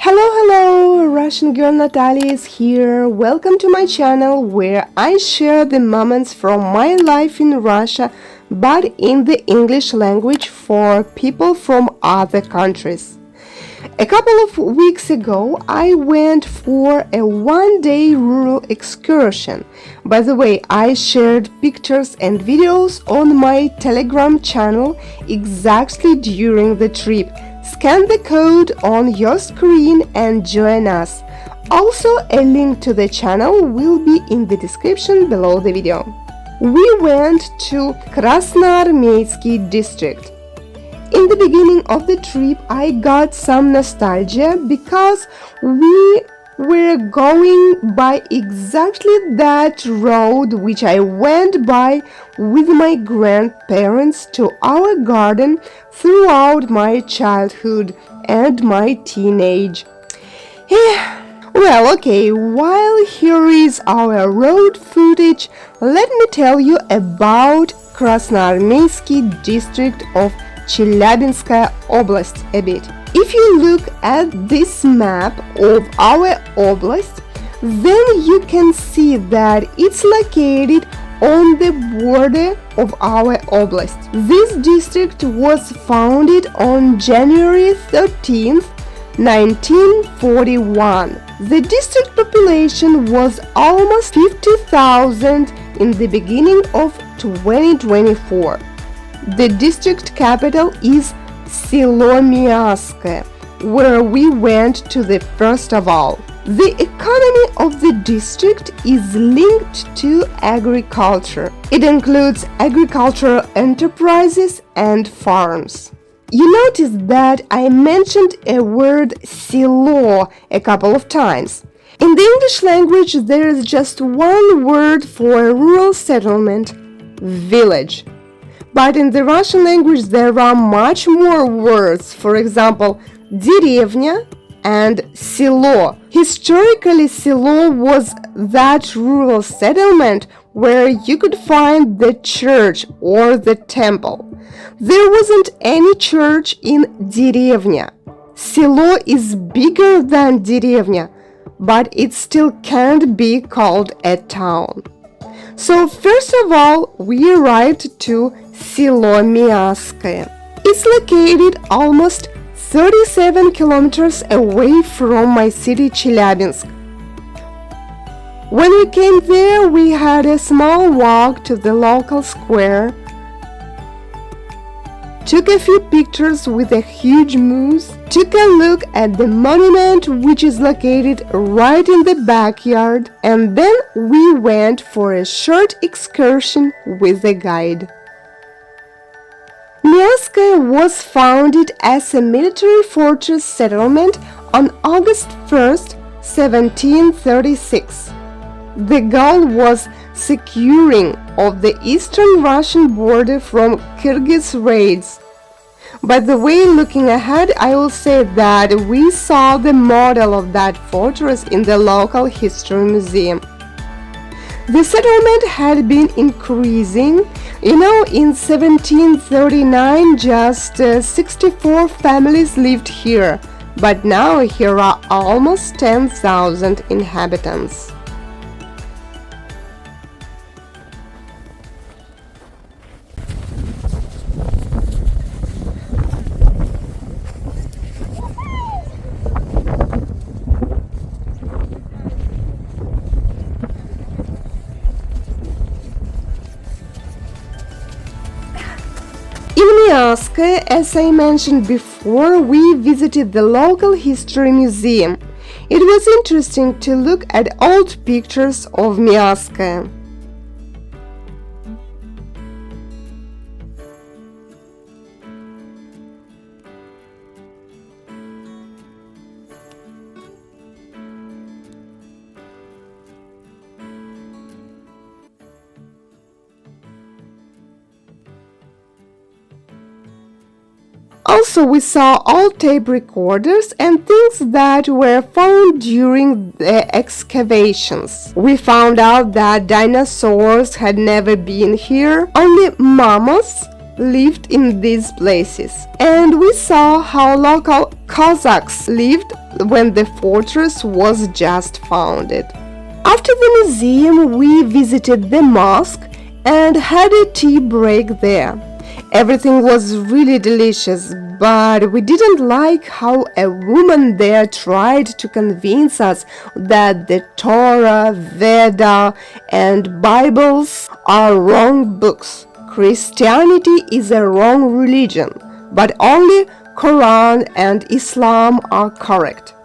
Hello, Russian girl Natalya is here. Welcome to my channel where I share the moments from my life in Russia but in the English language for people from other countries. A couple of weeks ago, I went for a one-day rural excursion. By the way, I shared pictures and videos on my Telegram channel exactly during the trip. Scan the code on your screen and join us. Also, a link to the channel will be in the description below the video. We went to Krasnoarmeysky district. In the beginning of the trip, I got some nostalgia because we were going by exactly that road which I went by with my grandparents to our garden throughout my childhood and my teenage. Well, okay, while here is our road footage, let me tell you about Krasnoarmeysky district of Chelyabinsk oblast a bit. If you look at this map of our oblast, then you can see that it's located on the border of our oblast. This district was founded on January 13th, 1941. The district population was almost 50,000 in the beginning of 2024. The district capital is Chelyabinsk, where we went to the first of all. The economy of the district is linked to agriculture. It includes agricultural enterprises and farms. You notice that I mentioned a word selo a couple of times. In the English language, there is just one word for a rural settlement: village. But in the Russian language there are much more words, for example, деревня and selo. Historically, selo was that rural settlement where you could find the church or the temple. There wasn't any church in деревня. Selo is bigger than деревня, but it still can't be called a town. So first of all, we arrived to Chelyabinsk. It's located almost 37 kilometers away from my city Chelyabinsk. When we came there, we had a small walk to the local square, took a few pictures with a huge moose, took a look at the monument which is located right in the backyard, and then we went for a short excursion with a guide. Mosque was founded as a military fortress settlement on August 1st, 1736. The goal was securing of the eastern Russian border from Kyrgyz raids. By the way, looking ahead, I will say that we saw the model of that fortress in the local history museum. The settlement had been increasing. In 1739 just 64 families lived here, but now here are almost 10,000 inhabitants. In Mosque, as I mentioned before, we visited the local history museum. It was interesting to look at old pictures of Mosque. Also, we saw old tape recorders and things that were found during the excavations. We found out that dinosaurs had never been here, only mammoths lived in these places, and we saw how local Cossacks lived when the fortress was just founded. After the museum, we visited the mosque and had a tea break there. Everything was really delicious, but we didn't like how a woman there tried to convince us that the Torah, Veda, and Bibles are wrong books. Christianity is a wrong religion, but only Quran and Islam are correct.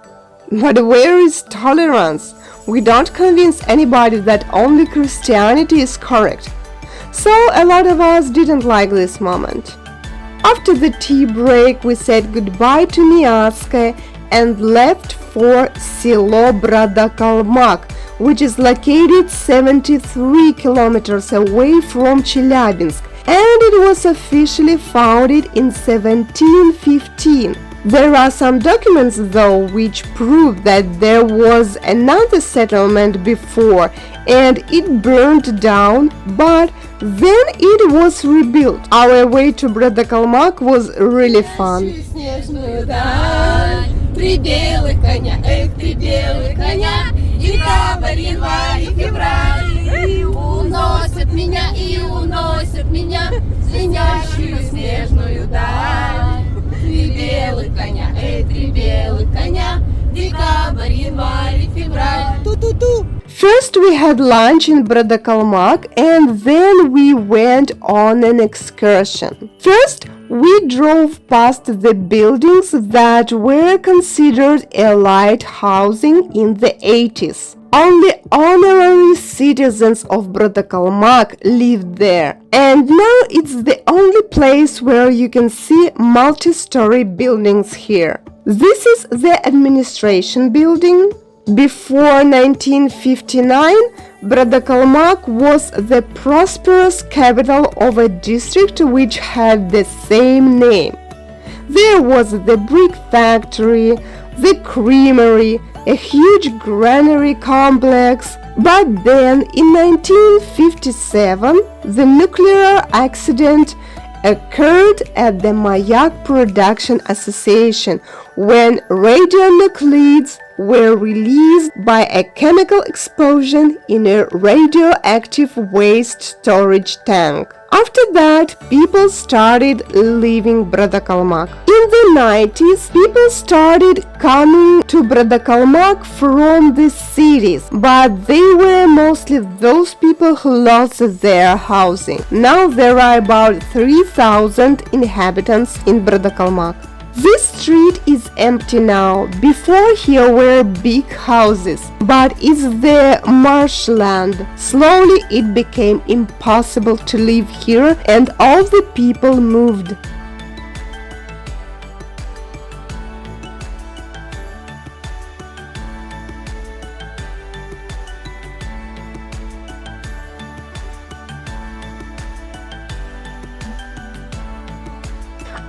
But where is tolerance? We don't convince anybody that only Christianity is correct. So a lot of us didn't like this moment. After the tea break, we said goodbye to Miatske and left for Selo Bradakalmak, which is located 73 kilometers away from Chelyabinsk, and it was officially founded in 1715. There are some documents though which prove that there was another settlement before and it burned down, but then it was rebuilt. Our way to Bradakalmak was really fun. First we had lunch in Bradakalmak and then we went on an excursion. First we drove past the buildings that were considered elite housing in the 80s. Only honorary citizens of Bradakalmak lived there, and now it's the only place where you can see multi-story buildings here. This is the administration building. Before 1959, Bradakalmak was the prosperous capital of a district which had the same name. There was the brick factory, the creamery, a huge granary complex, but then in 1957 the nuclear accident occurred at the Mayak Production Association when radionuclides were released by a chemical explosion in a radioactive waste storage tank. After that, people started leaving Bradakalmak. In the 90s, people started coming to Bradakalmak from the cities, but they were mostly those people who lost their housing. Now there are about 3,000 inhabitants in Bradakalmak. This street is empty now. Before here were big houses, but it's the marshland. Slowly it became impossible to live here and all the people moved.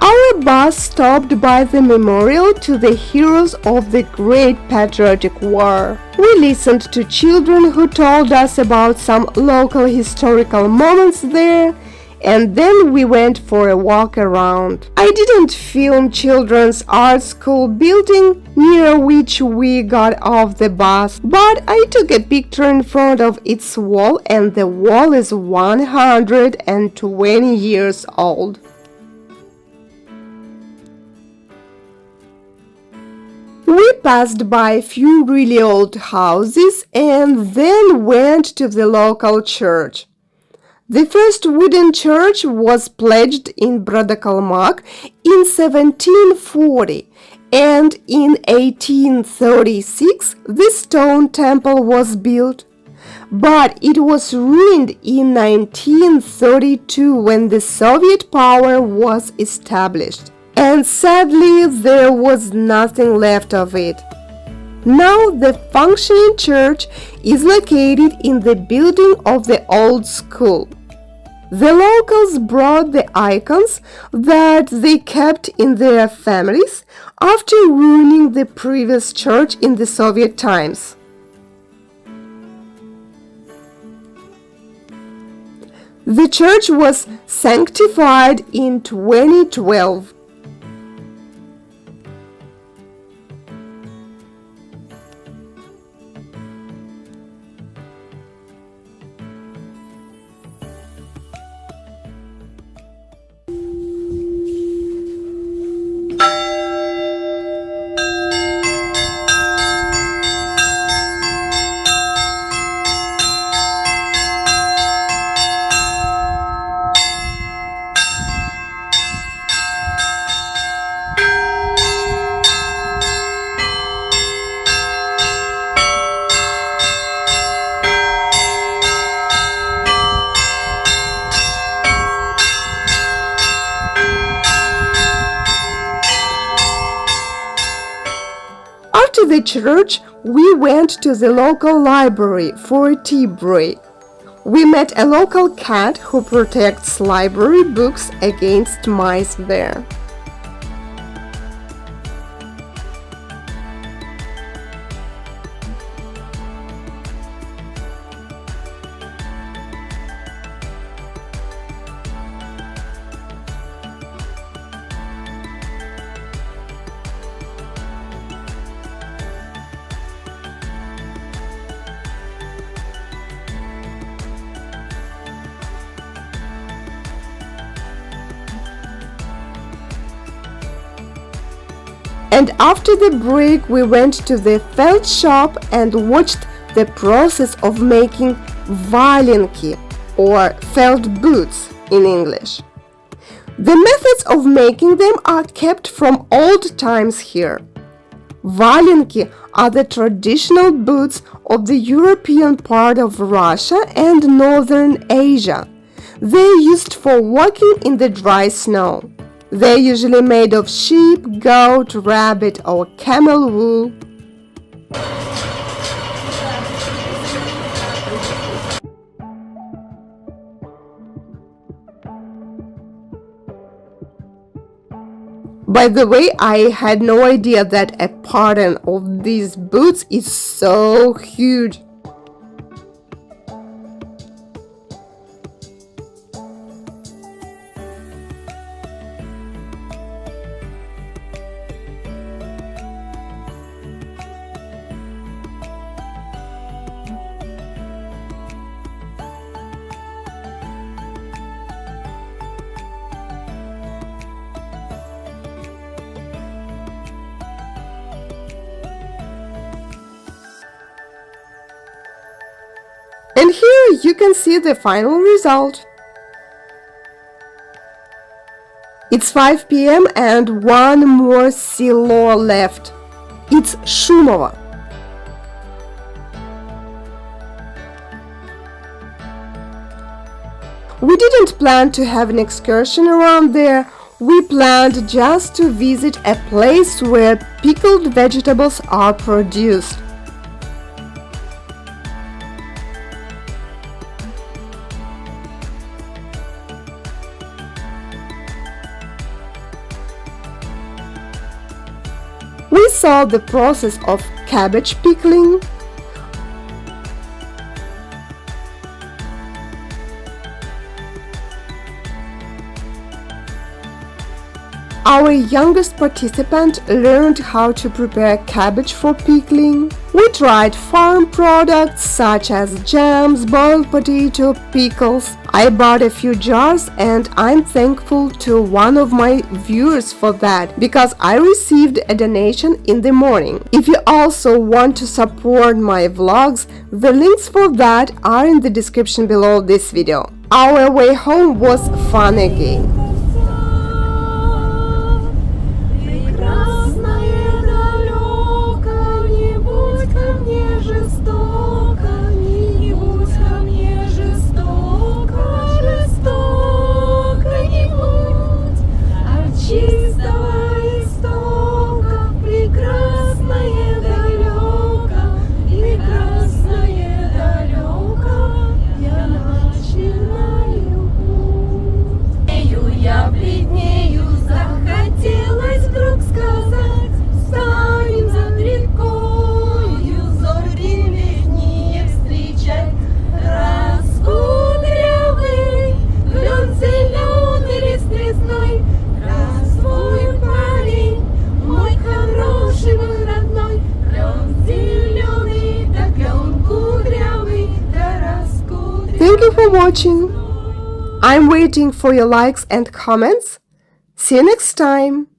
Our bus stopped by the memorial to the heroes of the Great Patriotic War. We listened to children who told us about some local historical moments there, and then we went for a walk around. I didn't film children's art school building near which we got off the bus, but I took a picture in front of its wall, and the wall is 120 years old. We passed by a few really old houses and then went to the local church. The first wooden church was pledged in Bradakalmak in 1740, and in 1836 the stone temple was built. But it was ruined in 1932 when the Soviet power was established. And sadly, there was nothing left of it. Now the functioning church is located in the building of the old school. The locals brought the icons that they kept in their families after ruining the previous church in the Soviet times. The church was sanctified in 2012. After the church, we went to the local library for a tea break. We met a local cat who protects library books against mice there. And after the break, we went to the felt shop and watched the process of making valenky, or felt boots in English. The methods of making them are kept from old times here. Valenky are the traditional boots of the European part of Russia and Northern Asia. They're used for walking in the dry snow. They're usually made of sheep, goat, rabbit, or camel wool. By the way, I had no idea that a pattern of these boots is so huge. And here you can see the final result. It's 5 p.m. and one more selo left. It's Shumovo. We didn't plan to have an excursion around there. We planned just to visit a place where pickled vegetables are produced. We saw the process of cabbage pickling, our youngest participant learned how to prepare cabbage for pickling. We tried farm products such as jams, boiled potato, pickles. I bought a few jars and I'm thankful to one of my viewers for that because I received a donation in the morning. If you also want to support my vlogs, the links for that are in the description below this video. Our way home was fun again. Я Thank you for watching. I'm waiting for your likes and comments. See you next time.